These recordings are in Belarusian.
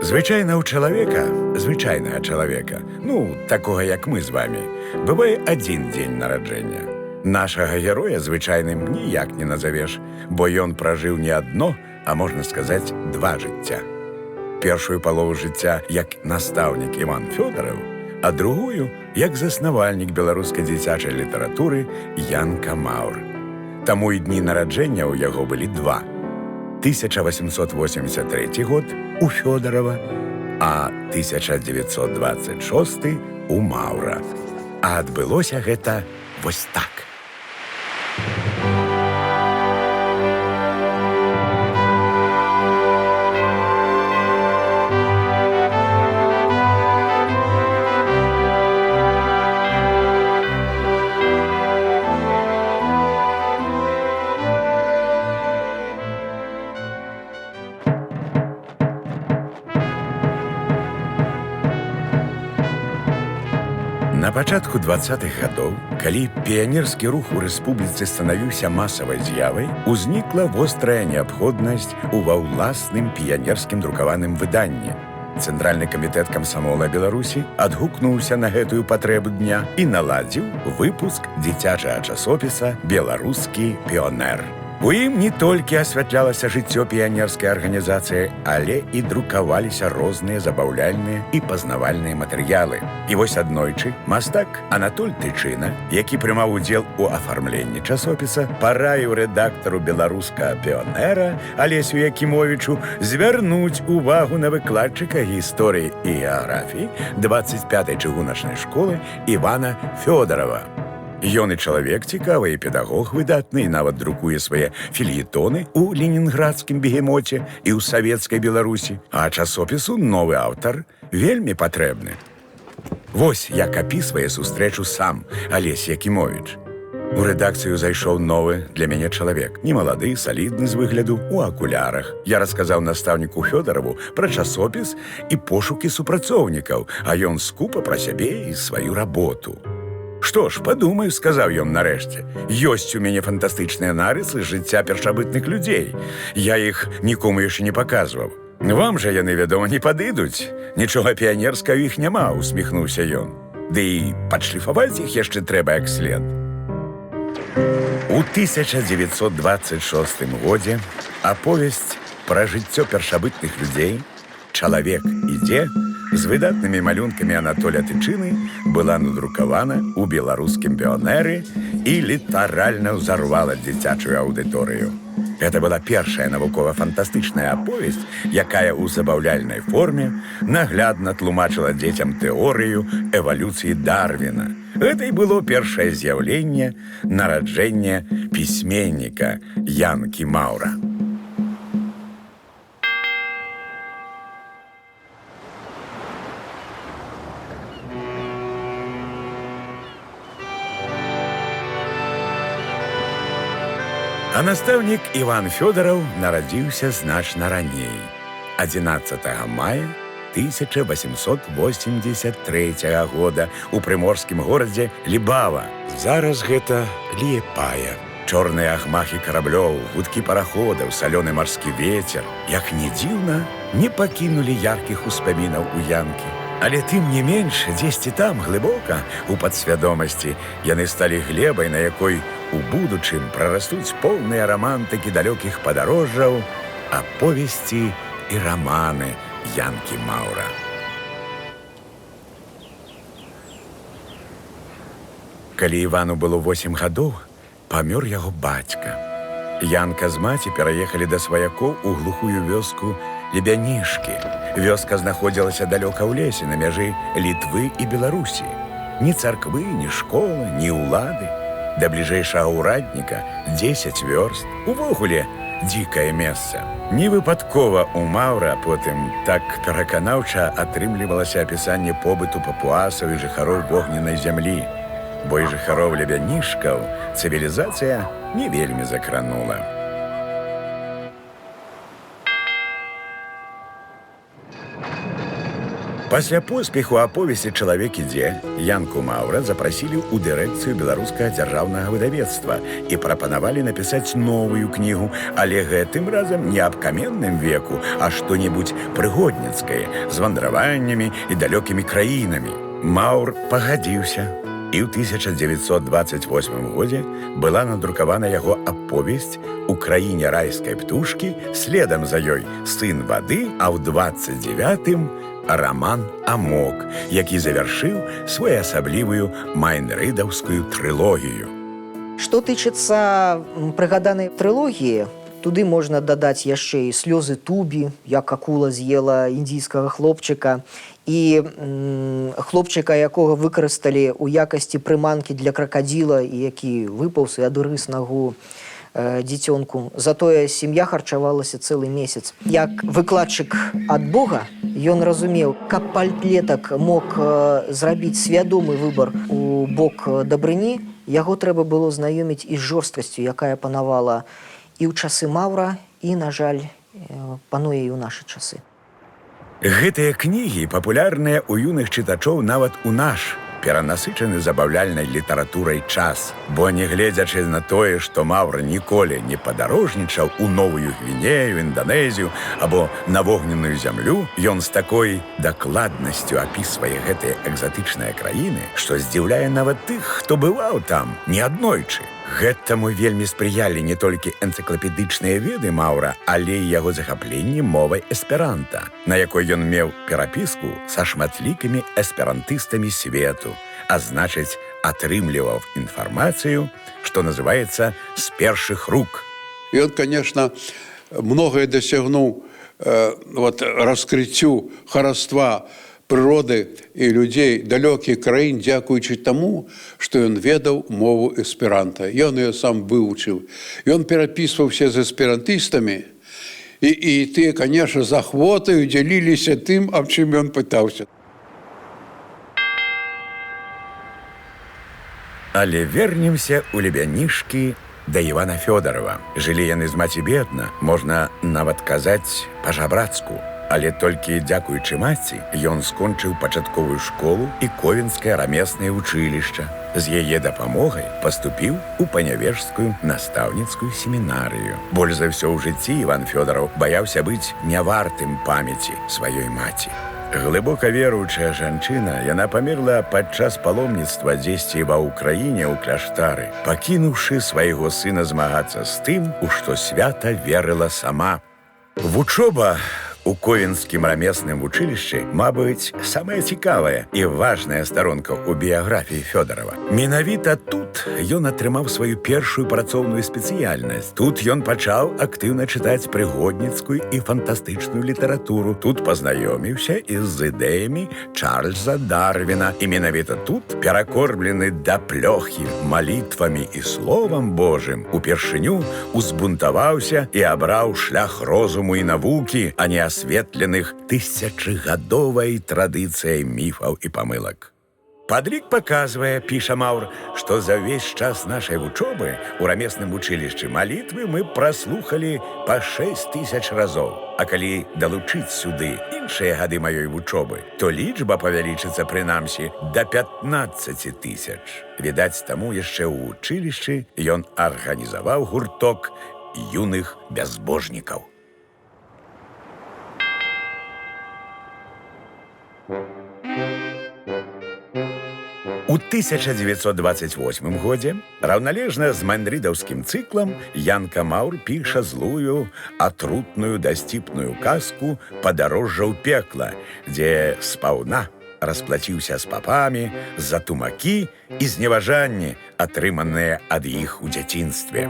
Звычайна ў чалавека, звычайнага чалавека, такога, як мы з вамі, бывае адзін дзень нараджэння. Нашага героя звычайным ніяк не назавеш, бо ён пражыў не адно, а можна сказаць, два жыцця. Першую палову жыцця як настаўнік Іван Фёдараў, а другую як заснавальнік беларускай дзіцячай літаратуры Янка Маўр. Таму і дні нараджэння ў яго былі два. 1883 год у Фёдарава, а 1926 у Маўра. А адбылося гэта вось так. На пачатку 20-х гадоў, калі піянерскі рух у рэспубліцы станавіўся масавай з'явай, узнікла вострая неабходнасць ува ўласным піянерскім друкаваным выданні. Цэнтральны камітэт камсамола Беларусі адгукнуўся на гэтую патрэбу дня і наладзіў выпуск дзіцячага часопіса «Беларускі піонер». У ім не толькі асвятлялася жыццё піянерскай арганізацыі, але і друкаваліся розныя забаўляльныя і пазнавальныя матэрыялы. І вось аднойчы мастак Анатоль Тычына, які прымаў удзел у афармленні часопіса, параіў рэдактару «Беларускага піонера» Алесю Якімовічу звярнуць увагу на выкладчыка гісторыі і геаграфіі 25-й чыгуначнай школы Івана Фёдарава. Ён і чалавек цікавы, і педагог выдатны, і нават друкуе свае фельетоны ў ленінградскім бегемоте і ў савецкай Беларусі, а часопісу новы аўтар вельмі патрэбны. Вось як апісвае сустрэчу сам Алесь Якімовіч. У рэдакцыю зайшоў новы для мяне чалавек, немалады, салідны з выгляду, у акулярах. Я расказаў настаўніку Фёдараву пра часопіс і пошукі супрацоўнікаў, а ён скупа пра сябе і сваю работу. «Што ж, падумаю», — сказаў ён нарэшце. «Ёсць у мяне фантастычныя нарысы жыцця першабытных людзей. Я іх нікому яшчэ не паказваў. Вам жа яны, вядома, не падыдуць. Нічога піянерскага ў іх няма», — усміхнуўся ён. «Ды і падшліфаваць іх яшчэ трэба як след». У 1926 годзе аповесць пра жыццё першабытных людзей «Чалавек ідзе» з выдатнымі малюнкамі Анатоля Тычыны была надрукавана ў беларускім піонеры і літаральна ўзарвала дзіцячую аўдыторыю. Гэта была першая навукова-фантастычная аповесць, якая ў забаўляльнай форме наглядна тлумачыла дзецям тэорыю эвалюцыі Дарвіна. Гэта і было першае з'яўленне нараджэння пісьменніка Янкі Маўра. А настаўнік Іван Фёдараў нарадзіўся значна раней, 11 мая 1883 года у прыморскім горадзе Лібава. Зараз гэта Ліепая. Чорныя ахмахі караблёў, гудкі параходаў, салёны марскі вецер, як не дзіўна, не пакінулі яркіх успамінаў у Янкі. Але тым не менш, дзесьці там, глыбока, у падсвядомасці, яны сталі глебай, на якой у будучым прарастуць поўныя рамантыкі далёкіх падарожжаў, аповесці і раманы Янкі Маўра. Калі Івану было 8 гадоў, памёр яго бацька. Янка з маці пераехалі да сваякоў у глухую вёску Лебянішкі. Вёска знаходзілася далёка ў лесе на мяжы Літвы і Беларусі. Ні царквы, ні школы, ні ўлады. Да бліжэйшага ўрадніка 10 вёрст. Увогуле дзікае месца. Невыпадкова у Маўра потым так пераканаўча атрымлівалася апісанне побыту папуасаў і жыхароў вогненнай зямлі. Бо і жыхароў Лебянішкаў цывілізацыя не вельмі закранула. Пасля поспеху аповесці «Чалавек ідзе» Янку Маўра запрасілі ў дырэкцыю беларускага дзяржаўнага выдавецтва і прапанавалі напісаць новую кнігу, але гэтым разам не аб каменным веку, а што-небудзь прыгодніцкае, з вандраваннямі і далёкімі краінамі. Маўр пагадзіўся, і ў 1928 годзе была надрукавана яго аповесць «У краіне райскай птушкі», следам за ёй «Сын вады», а ў 29-м роман «Амок», які завяршыў своеасаблівую майнрыдаўскую трылогію. Што тычыцца прыгаданай трылогіі, туды можна дадаць яшчэ і «Слёзы Тубі», як акула з'ела індзійскага хлопчыка, і хлопчыка, якога выкарысталі ў якасці прыманкі для кракадзіла і які выпаўз і адгрыз нагу дзіцёнку. Затое сям'я харчавалася цэлы месяц. Як выкладчык ад Бога, ён разумеў, каб падлетак мог зрабіць свядомы выбар у бок дабрыні, яго трэба было знаёміць і з жорсткасцю, якая панавала і ў часы Маўра, і, на жаль, пануе і ў нашы часы. Гэтыя кнігі папулярныя ў юных чытачоў нават у наш перанасычаны забаўляльнай літаратурай час. Бо, нягледзячы на тое, што Маўр ніколі не падарожнічаў у Новую Гвінею, Інданезію або на вогненную зямлю, ён з такой дакладнасцю апісвае гэтыя экзатычныя краіны, што здзіўляе нават тых, хто бываў там неаднойчы. Гэтаму вельмі спрыялі не толькі энцыклапедычныя веды Маўра, але і яго захапленне мовай эсперанта, на якой ён меў перапіску са шматлікімі эсперантыстамі свету, а значыць, атрымліваў інфармацыю, што называецца «з першых рук». И он, конечно, многое досягнул раскрыццю хараства прыроды і людзей далёкіх краін дзякуючы таму, што ён ведаў мову эсперанта. Ён ее сам вывучыў. Ён перапісваўся з эсперантыстамі, і тыя, конечно, з ахвотаю дзяліліся тым, аб чым ён пытаўся. Але вернемся ў лебянішкі да Івана Фёдорова. Жылі яны з маці бедна, можна нават казаць па-жабрацку. Але толькі дзякуючы маці ён скончыў пачатковую школу і Ковенскае рамеснае вучылішча. З яе дапамогай паступіў у панявежскую настаўніцкую семінарыю. Больш за ўсё ў жыцці Іван Фёдораў баяўся быць нявартым памяці сваёй маці. Глыбока веруючая жанчына, яна памерла падчас паломніцтва дзесьці ва ўкраіне ў кляштары, пакінуўшы свайго сына змагацца з тым, у што свята верыла сама. Вучоба у Ковенскім рамесным вучылішчы, мабыць, самая цікавая і важная старонка ў біяграфіі Фёдорава. Менавіта тут ён атрымаў сваю першую працоўную спецыяльнасць. Тут ён пачаў актыўна чытаць прыгодніцкую і фантастычную літаратуру. Тут пазнаёміўся і з ідэямі Чарльза Дарвіна. І менавіта тут, перакормлены да плёхі малітвамі і словам Божым, упершыню узбунтаваўся і абраў шлях розуму і навукі, а не асветленых тысячагадовай традыцыяй міфаў і памылак. Падлік паказвае, піша Маўр, што за ўвесь час нашай вучобы ў рамесным вучылішчы малітвы мы праслухалі па 6000 разоў. А калі далучыць сюды іншыя гады маёй вучобы, то лічба павялічыцца прынамсі да 15 000. Відаць, таму яшчэ ў вучылішчы ён арганізаваў гурток юных бязбожнікаў. У 1928 годзе, раўналежна з майнрыдаўскім цыклам, Янка Маўр піша злую, атрутную дасціпную казку «Падарожжа ў пекла», дзе спаўна расплаціўся з папамі за тумакі і зневажанні, атрыманыя ад іх у дзяцінстве.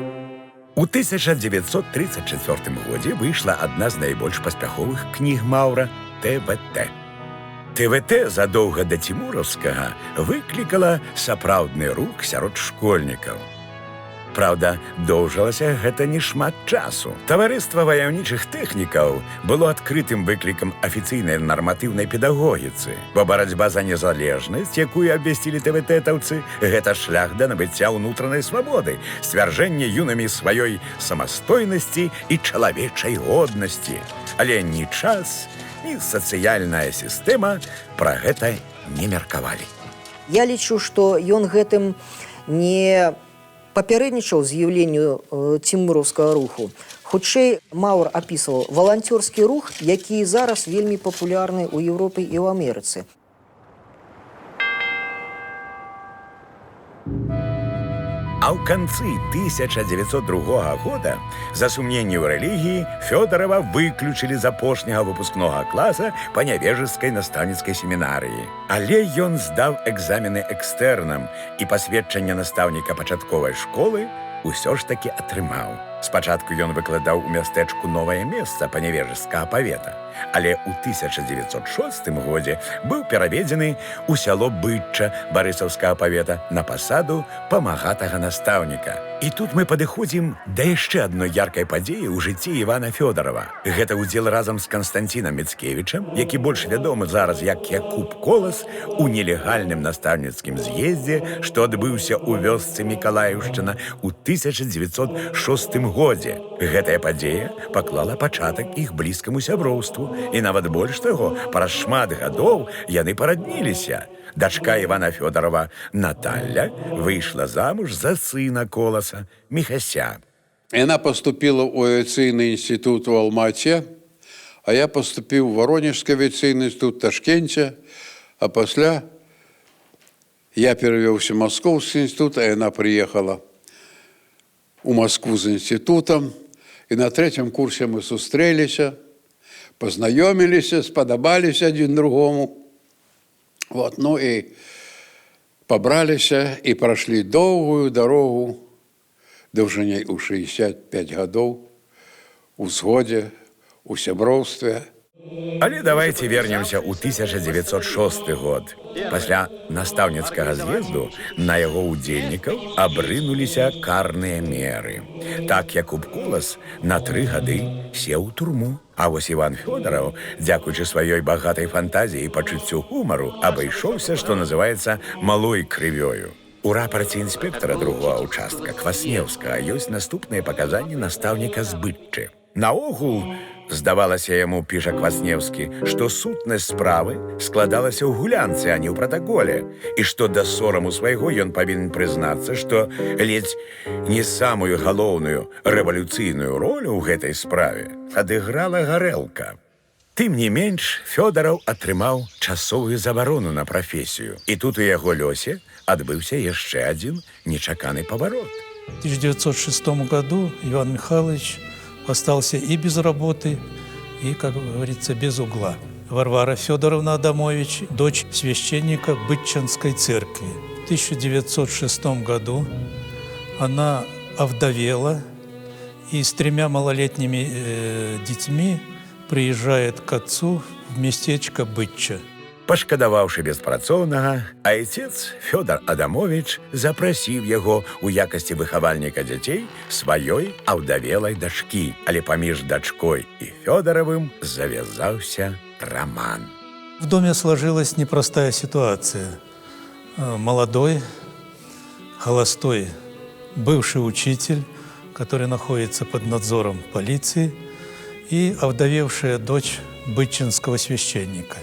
У 1934 годзе выйшла адна з найбольш паспяховых кніг Маўра «ТВТ». ТВТ задоўга да цімураўскага выклікала сапраўдны рух сярод школьнікаў. Праўда, доўжылася гэта не шмат часу. Таварыства ваяўнічых тэхнікаў было адкрытым выклікам афіцыйнай нарматыўнай педагогіцы, бо барацьба за незалежнасць, якую абвясцілі ТВТ-таўцы, гэта шлях да набыцця ўнутранай свабоды, сцвярджэння юнамі сваёй самастойнасці і чалавечай годнасці. Але ні час, і сацыяльная сістэма пра гэта не меркавалі. Я лічу, што ён гэтым не папярэднічаў з'яўленню цімураўскага руху. Хутчэй, Маур апісваў валанцёрскі рух, які зараз вельмі папулярны ў Еўропе і ў Амерыцы. А ў канцы 1902 года за сумненні ў рэлігіі Фёдарава выключылі з апошняга выпускнога класа па Нявежыцкай настаўніцкай семінарыі. Але ён здаў экзамены экстэрнам і пасведчанне настаўніка пачатковай школы ўсё ж такі атрымаў. Спачатку ён выкладаў у мястэчку Новае месца панявежскага павета, але ў 1906 годзе быў пераведзены ў сяло Бытча барысаўскага павета на пасаду памагатага настаўніка. І тут мы падыходзім да яшчэ адной яркай падзеі ў жыцці Івана Фёдарава. Гэта ўдзел разам з Канстанцінам Міцкевічам, які больш вядомы зараз як Якуб Колас, у нелегальным настаўніцкім з'ездзе, што адбыўся ў вёсцы Мікалаеўшчына ў 1906 годзе. Гэтая падзея паклала пачатак іх блізкаму сяброўству, і нават больш таго, праз шмат гадоў яны парадніліся. Дачка Івана Фёдарава Наталля выйшла замуж за сына Коласа Міхася. Яна поступила ў авіацыйны інстытут у Алмаце, а я поступіў у Воронежскі авіацыйны інстытут у Ташкенце, а пасля я перавёўся ў Маскоўскі інстытут, а яна прыехала у Москву з інстытутам, і на 3-м курсе мы сустрэліся, пазнаёміліся, спадабаліся адзін другому. Вот, ну і пабраліся і прайшлі доўгую дарогу даўжынёй у 65 гадоў у згодзе, у сяброўстве. Але давайте вернемся ў 1906 год. Пасля настаўніцкага з'езду на яго ўдзельнікаў абрынуліся карныя меры. Так Якуб Колас на 3 гады сеў у турму. А вось Іван Фёдараў, дзякуючы сваёй багатай фантазіі і пачуццю гумару, абышоўся, што называецца, малой крывёю. У рапарце інспектара другога ўчастка Кваснеўскага ёсць наступныя паказанні настаўніка з Бытчы. Наогул, здавалася яму, піша Кваснеўскі, што сутнасць справы складалася ў гулянцы, а не ў пратаколе, і што да сораму свайго ён павінен прызнацца, што ледзь не самую галоўную рэвалюцыйную ролю ў гэтай справе адыграла гарэлка. Тым не менш, Фёдараў атрымаў часовую забарону на прафесію, і тут у яго лёсе адбыўся яшчэ адзін нечаканы паварот. В 1906 году Иван Михайлович остался и без работы, и, как говорится, без угла. Варвара Фёдоровна Адамович, дочь священника Бытчанской церкви. В 1906 году она овдовела и с 3 малолетними детьми приезжает к отцу в местечко Бытча. Пашкадаваўшы беспрацоўнага, айцец Фёдар Адамович запрасіў яго ў якасці выхавальніка дзяцей сваёй аўдавелай дачкі. Але паміж дачкой і Фёдаравым завязаўся роман. В доме сложилась непростая ситуация. Молодой, холостой, бывший учитель, который находится под надзором полиции, и овдовевшая дочь бытчинского священника.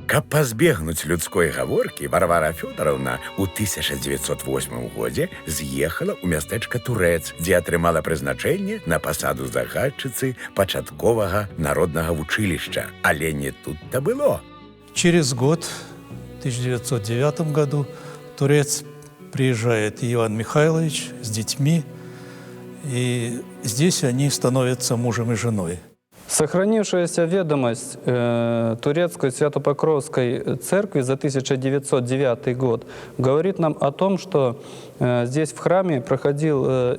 Каб пазбегнуць людской гаворкі, Варвара Фёдаровна ў 1908 годзе з'ехала ў мястэчка Турэц, дзе атрымала прызначэнне на пасаду загадчыцы пачатковага народнага вучылішча. Але не тут-то было. Через год, в 1909 году, в Турец приезжает Иван Михайлович с детьми, и здесь они становятся мужем и женой. Сохранившаяся ведомость Турецкой Свято-Покровской церкви за 1909 год говорит нам о том, что здесь в храме проходил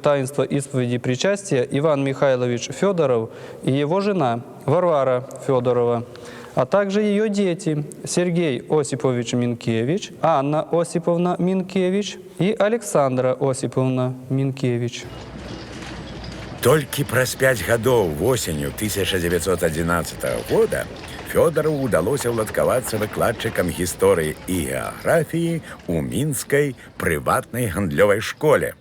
таинство исповеди причастия Иван Михайлович Фёдоров и его жена Варвара Фёдорова, а также ее дети Сергей Осипович Минкевич, Анна Осиповна Минкевич и Александра Осиповна Минкевич. Толькі праз 5 гадоў восенню 1911 года Фёдарову удалося ўладкавацца выкладчыкам гісторыі і геаграфіі ў мінскай прыватнай гандлёвай школе.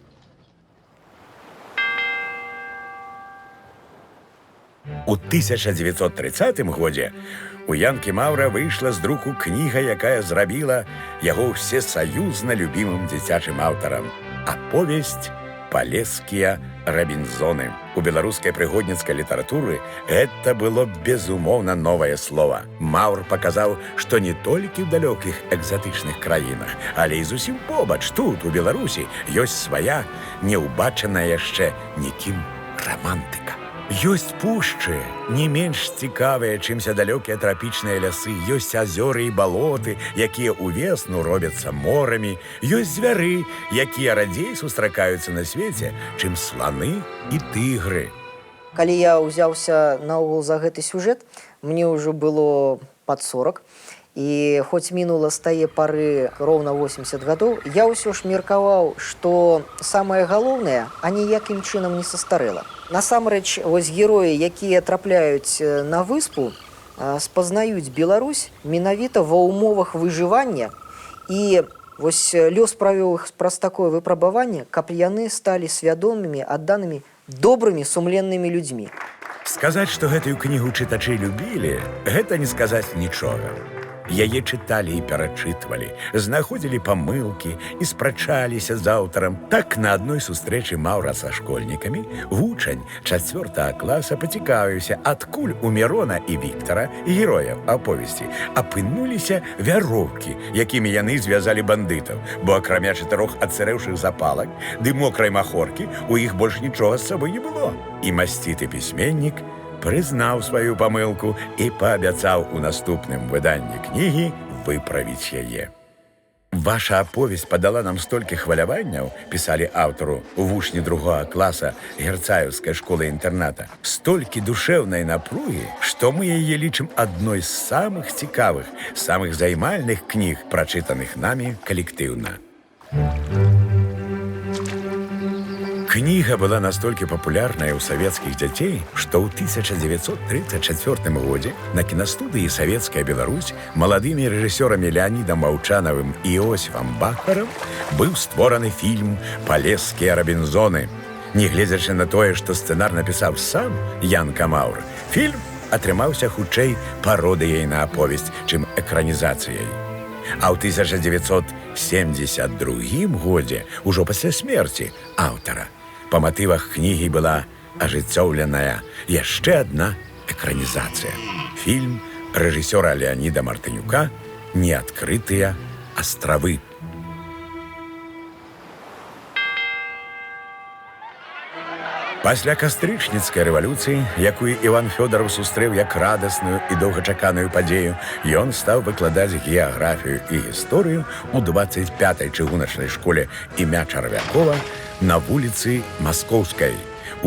У 1930 годзе у Янкі Маўра выйшла з друку кніга, якая зрабіла яго ўсесаюзна любімым дзіцячым аўтарам. Аповесць «Палескія Робінзоны». У беларускай прыгодніцкай літаратуры гэта было безумоўна новае слова. Маўр паказаў, што не толькі ў далёкіх экзатычных краінах, але і зусім побач, тут, у Беларусі, ёсць свая, неўбачаная яшчэ нікім рамантыка. Ёсць пушчы, не менш цікавыя, чымся далёкія трапічныя лясы, ёсць азёры і балоты, якія ўвесну робяцца морамі, ёсць звяры, якія радзей сустракаюцца на свеце, чым сланы і тыгры. Калі я ўзяўся наогул за гэты сюжэт, мне ўжо было пад 40, і хоць мінула з тае пары роўна 80 гадоў, я ўсё ж меркаваў, што самае галоўнае аніякім чынам не састарэла. Насамрэч, вось героі, якія трапляюць на выспу, спазнаюць Беларусь менавіта ва ўмовах выжывання, і вось лёс правёў іх праз такое выпрабаванне, каб яны сталі свядомымі, адданымі, добрымі, сумленнымі людзьмі. Сказаць, што гэтую кнігу чытачы любілі, гэта не сказаць нічога. Яе чыталі і перачытвалі, знаходзілі памылкі і спрачаліся з аўтарам. Так, на адной сустрэчы Маўра са школьнікамі вучань 4 класа пацікавіўся, адкуль у Мірона і Віктара, герояў аповесці, апынуліся вяроўкі, якімі яны звязалі бандытаў, бо акрамя 4 адцэрэўшых запалак ды мокрай махоркі у іх больш нічога з сабой не было. І масціты пісьменнік прызнаў сваю памылку і паабяцаў у наступным выданні кнігі выправіць яе. Ваша аповесць падала нам столькі хваляванняў, пісалі аўтару вучні 2 класа герцаеўскай школы-інтэрната, столькі душэўнай напругі, што мы яе лічым адной з самых цікавых, самых займальных кніг, прачытаных намі калектыўна. Кніга была настолькі папулярная ў савецкіх дзяцей, што ў 1934 годзе на кінастудыі «Савецкая Беларусь» маладымі рэжысёрамі Леанідам Маўчанавым і Іосіфам Бахарам быў створаны фільм «Палескія Робінзоны». Нягледзячы на тое, што сцэнар напісаў сам Янка Маўр, фільм атрымаўся хутчэй пародыяй на аповесць, чым экранізацыяй. А ў 1972 годзе, ужо пасля смерці аўтара, па матывах кнігі была ажыццёўленая яшчэ адна экранізацыя. Фільм рэжысёра Леаніда Мартынюка «Неадкрытыя астравы». Пасля кастрычніцкай рэвалюцыі, якую Іван Фёдараў сустрэў як радасную і доўгачаканую падзею, ён стаў выкладаць геаграфію і гісторыю ў 25-й чыгуначнай школе імя Чарвякова на вуліцы Маскоўскай.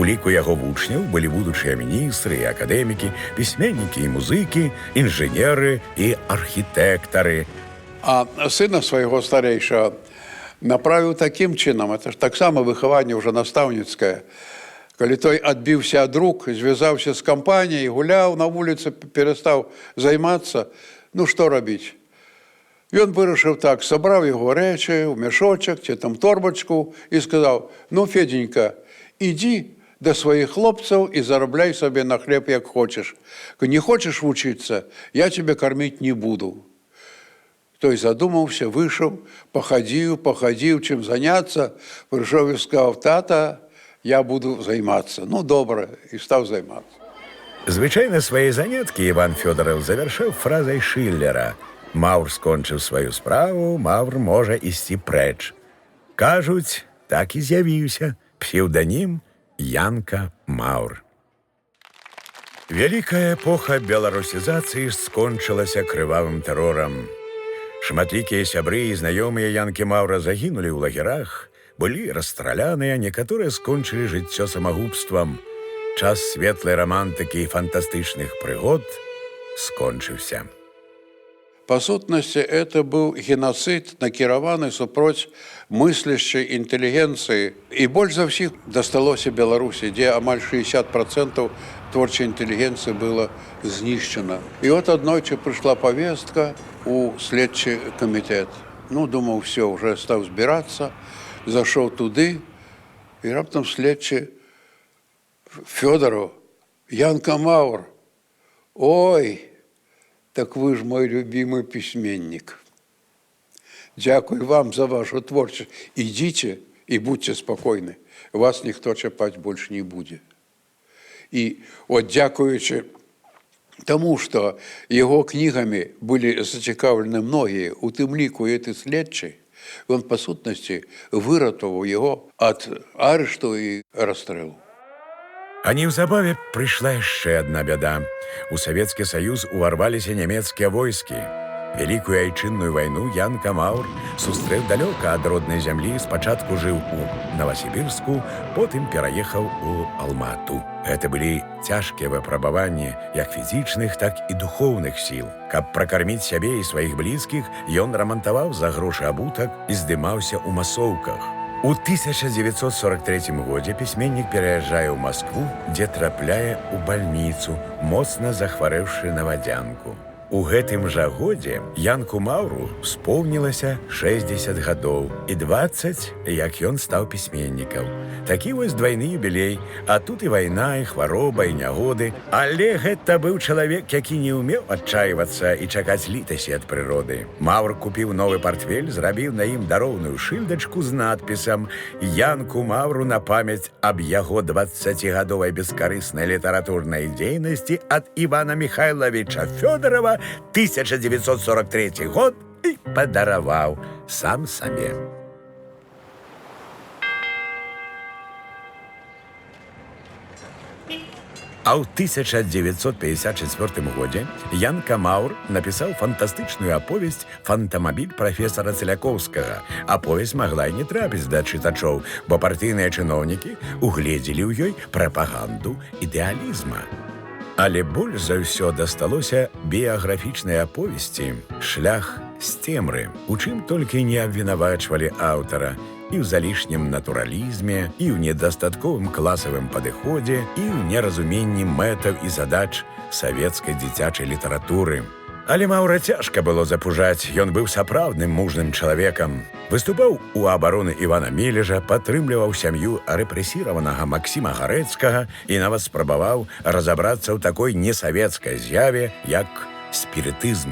У ліку яго вучняў былі будучыя міністры і акадэмікі, пісьменнікі і музыкі, інжынеры і архітэктары. А сына свайго старэйшага направіў такім чынам, это ж таксама выхаванне ўжо настаўніцкае. Калі той адбіўся ад рук, звязаўся з кампаніяй, гуляў на вуліцы, перастаў займацца, ну што рабіць? Ён вырашыў так, сабраў яго рэчы ў мяшочак ці там торбачку і сказаў: ну, Феденька, ідзі да сваіх хлопцаў і зарабляй сабе на хлеб, як хочаш. Не хочаш вучыцца, я цябе карміць не буду. Той задумаўся, выйшаў, пахадзіў, чым заняцца, прыйшоў і сказаў: тата, я буду займацца. Ну, добра, і стаў займацца. Звычайна свае заняткі Іван Фёдараў завяршаў фразай Шиллера: «Маўр скончыў сваю справу, Маўр можа ісці прэч». Кажуць, так і з'явіўся псеўданім Янка Маўр. Вялікая эпоха беларусізацыі скончылася крывавым тэрорам. Шматлікія сябры і знаёмыя Янкі Маўра загінулі ў лагерах, былі расстраляныя, некаторыя скончылі жыццё самагубствам. Час светлай рамантыкі і фантастычных прыгод скончыўся. Па сутнасці, это быў геноцид, накіраваны супроць мыслящай інтэлігенцыі. І больш за ўсіх дасталося Беларусі, дзе амаль 60% творчай інтэлігенцыі было знішчана. І от аднойчы прыйшла павестка ў следчы камітэт. Ну, думаў, все, уже стаў збірацца, зашоў туды, і раптам следчы: Фёдараў, Янка Маур, ой, так вы ж мой любимый письменник. Дякую вам за вашу творчество. Идите и будьте спокойны. Вас ніхто чапать больше не буде. І от дякуючи тому, що його книгами були зацікавлені многие, у тим ліку і ці слідчі, він, по сутності, вирятував його від арешту і розстрілу. А неўзабаве прыйшла яшчэ адна бяда. У Савецкі Саюз уварваліся нямецкія войскі. Вялікую айчынную вайну Янка Маур сустрэў далёка ад роднай зямлі, спачатку жыў у Новасібірску, потым пераехаў у Алмату. Гэта былі цяжкія выпрабаванні як фізічных, так і духоўных сіл. Каб пракарміць сябе і сваіх блізкіх, ён рамантаваў за грошы абутак і здымаўся ў масоўках. У 1943 годзе пісьменнік пераязджае ў Маскву, дзе трапляе ў бальніцу, моцна захварэўшы на вадзянку. У гэтым жа годзе Янку Мауру споўнілася 60 гадоў і 20, як ён стаў пісьменнікам. Такі вось двайны юбілей, а тут і вайна, і хвароба, і нягоды. Але гэта быў чалавек, які не ўмеў адчайвацца і чакаць літасці ад прыроды. Маур купіў новы партфель, зрабіў на ім дароўную шыльдачку з надпісам «Янку Мауру на памяць аб яго 20гадовай бескарыснай літаратурнай дзейнасці ад Івана Михайловича Фёдорова 1943 год» і падараваў сам сабе. А ў 1954 годзе Янка Маур напісаў фантастычную аповесць «Фантамабіль» прафесара Целякоўскага. Аповесць магла і не трапіць да чытачоў, бо партыйныя чыноўнікі угледзелі ў ёй прапаганду ідэалізма. Але больш за ўсё дасталося біяграфічнай аповесці «Шлях з цемры», у чым толькі не абвінавачвалі аўтара, і ў залішнім натуралізме, і ў недастатковым класавым падыходзе, і ў неразуменні мэтаў і задач савецкай дзіцячай літаратуры. Але Маура цяжка было запужаць, ён быў сапраўдным мужным чалавекам. Выступаў у абароны Івана Мележа, падтрымліваў сям'ю рэпрэсіраванага Максіма Гарэцкага і нават спрабаваў разабрацца ў такой несавецкай з'яве, як спірытызм.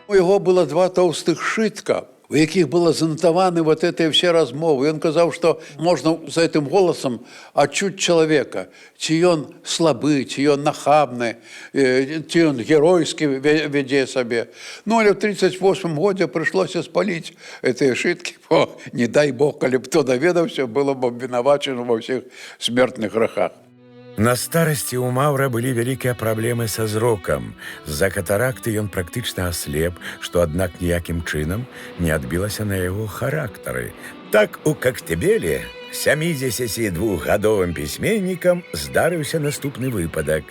У яго было 2 тоўстых сшытка, у якіх было занатаваны вот эти все размовы. Ён казаў, што можна за этим голосом адчуць чалавека, ці ён слабы, ці ён нахабны, ці ён геройскі вядзе сабе. Ну, але в 1938 годзе прыйшлося спаліць гэтыя сшыткі, бо, не дай Бог, калі б хто даведаўся, было б абвінавачана ва ўсіх смертных грахах. На старасці ў Маўра былі вялікія праблемы са зрокам. З-за катаракты ён практычна аслеп, што, аднак, ніякім чынам не адбілася на яго характары. Так у Коктебеле 72гадовым пісьменнікам здарыўся наступны выпадак.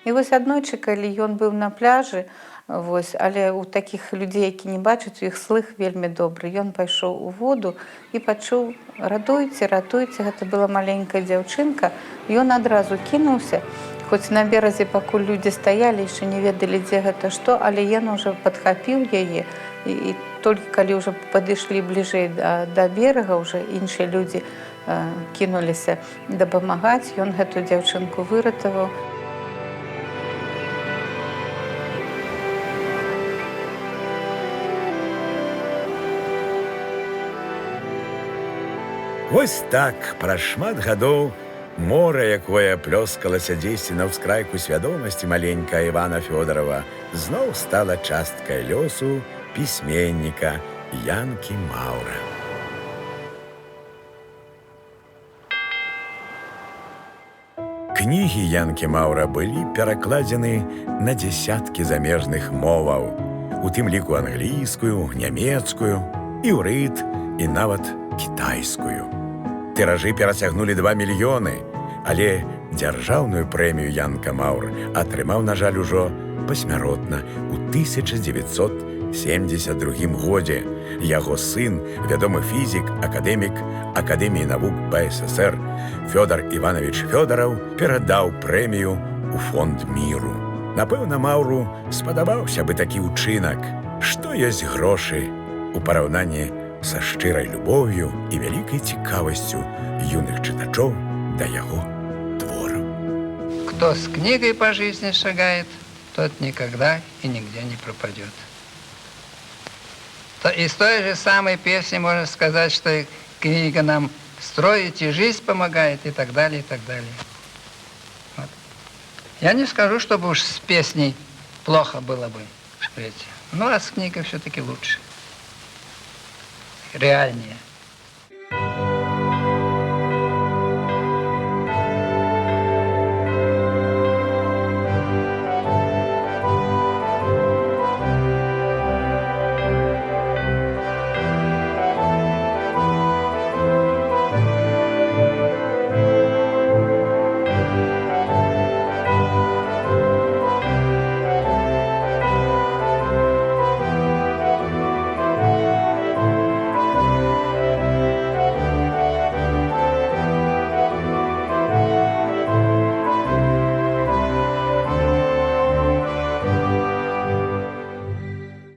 І вось аднойчы, калі ён быў на пляжы, але у такіх людзей, які не бачаць, у іх слых вельмі добры. Ён пайшоў у воду і пачуў: «Ратуйце, ратуйце». Гэта была маленькая дзяўчынка. Ён адразу кінуўся, хоць на беразе пакуль людзі стаялі, яшчэ не ведалі, дзе гэта што, але ён ужо падхапіў яе. І толькі калі ўжо падышлі бліжэй да берага, ўжо іншыя людзі кінуліся дапамагаць, ён гэту дзяўчынку выратаваў. Вось так, праз шмат гадоў, мора, якое плёскалася дзесьці на ўскрайку свядомасці маленькая Івана Фёдорова, зноў стала часткай лёсу пісьменніка Янкі Маура. Кнігі Янкі Маура былі перакладзены на дзесяткі замежных моваў, у тым ліку англійскую, нямецкую, іўрыт і нават кітайскую. Тиражы перасягнулі 2 мільёны, але дзяржаўную прэмію Янка Маур атрымаў, на жаль, ужо пасмяротна у 1972 годзе. Яго сын, вядомы фізік, акадэмік Акадэміі навук БССР Фёдор Іванович Фёдораў перадаў прэмію у фонд міру. Напэўна, Мауру спадабаўся бы такі ўчынак, што ёсць грошы у параўнанні са шчырай любоўю і вялікай цікавасцю юных чытачоў да яго твораў. кто с книгой по жизни шагает, тот никогда и нигде не пропадет. Из той же самой песни можно сказать, что книга нам строить и жизнь помогает, и так далее, и так далее. Вот. Я не скажу, чтобы уж с песней плохо было бы в шпрете. Ну, а с книгой все-таки лучше. Реальнее.